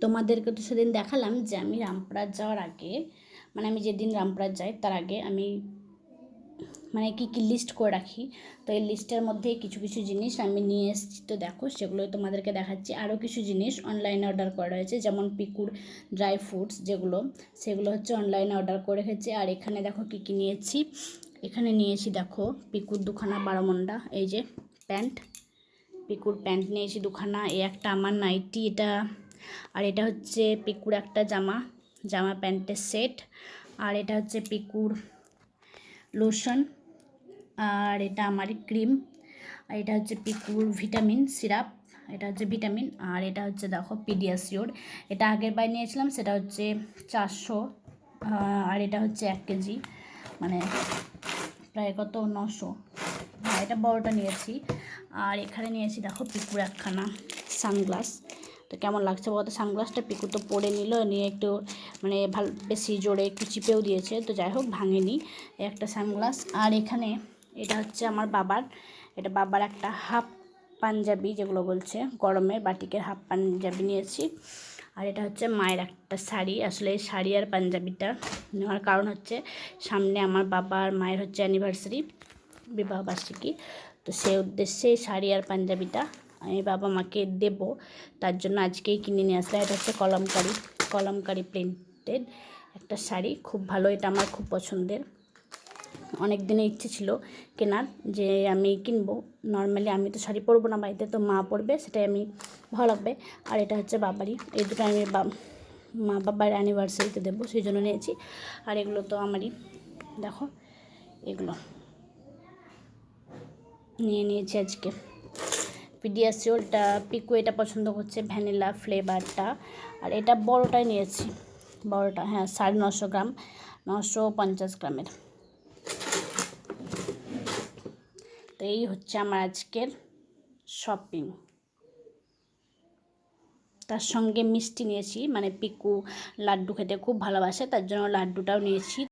তোমাদেরকে তো সেদিন দেখালাম যে আমি রামপুরহাট যাওয়ার আগে, মানে আমি যেদিন রামপুরহাট যাই তার আগে আমি মানে কী কী লিস্ট করে রাখি। তো এই লিস্টের মধ্যে কিছু কিছু জিনিস আমি নিয়ে এসেছি, তো দেখো সেগুলোই তোমাদেরকে দেখাচ্ছি। আরও কিছু জিনিস অনলাইনে অর্ডার করা রয়েছে, যেমন পিকুর ড্রাই ফ্রুটস যেগুলো, সেগুলো হচ্ছে অনলাইনে অর্ডার করে রেখেছি। আর এখানে দেখো কী কী নিয়েছি। এখানে নিয়েছি দেখো পিকুর দুখানা বারোমন্ডা, এই যে প্যান্ট, পিকুর প্যান্ট নিয়েছি দুখানা, এই একটা আমার নাইটি এটা, আর এটা হচ্ছে পিকুর একটা জামা, জামা প্যান্টের সেট, আর এটা হচ্ছে পিকুর লোশন, আর এটা আমার ক্রিম, আর এটা হচ্ছে পিকুর ভিটামিন সিরাপ, এটা হচ্ছে ভিটামিন, আর এটা হচ্ছে দেখো পিডিয়াশিওর, এটা আগের বার নিয়েছিলাম, সেটা হচ্ছে 400, আর এটা হচ্ছে 1 কেজি, মানে প্রায় কত 900। হ্যাঁ, এটা বড়টা নিয়েছি। আর এখানে নিয়েছি দেখো পিকুর একখানা সানগ্লাস। তো কেমন লাগছে বলতো সানগ্লাসটা? পিকু তো পরে নিল, নিয়ে একটু মানে ভালো বেশি জোরে একটু চিপেও দিয়েছে, তো যাই হোক ভাঙেনি একটা সানগ্লাস। আর এখানে এটা হচ্ছে আমার বাবার, এটা বাবার একটা হাফ পাঞ্জাবি যেগুলো বলছে গরমের বাটিকের হাফ পাঞ্জাবি নিয়েছি। আর এটা হচ্ছে মায়ের একটা শাড়ি, আসলে এই শাড়ি আর পাঞ্জাবিটা নেওয়ার কারণ হচ্ছে সামনে আমার বাবা আর মায়ের হচ্ছে অ্যানিভার্সারি, বিবাহবার্ষিকী, তো সেই উদ্দেশ্যে শাড়ি আর পাঞ্জাবিটা আমি বাবা মাকে দেব, তার জন্য আজকেই কিনে নিয়ে আসলাম। এটা হচ্ছে কলমকারি প্রিন্টেড একটা শাড়ি, খুব ভালো, এটা আমার খুব পছন্দের। অনেক দিনের ইচ্ছে ছিল কেনার, যে আমি কিনবো। নর্মালি আমি তো শাড়ি পরবো না বাড়িতে, তো মা পরবে, সেটাই আমি ভালো লাগবে। আর এটা হচ্ছে বাবারই, এই দুটো আমি মা বাবার অ্যানিভার্সারিতে দেবো, সেই জন্য নিয়েছি। আর এগুলো তো আমারই, দেখো এগুলো নিয়ে নিয়েছি আজকে। পিডিয়াশিওরটা পিকু এটা পছন্দ করছে, ভ্যানিলা ফ্লেভারটা। আর এটা বড়টাই নিয়েছি, বড়টা, হ্যাঁ 950 গ্রাম, 950 গ্রামের। তো এই হচ্ছে আমার আজকের শপিং। তার সঙ্গে মিষ্টি নিয়েছি, মানে পিকু লাড্ডু খেতে খুব ভালোবাসে, তার জন্য লাড্ডুটাও নিয়েছি।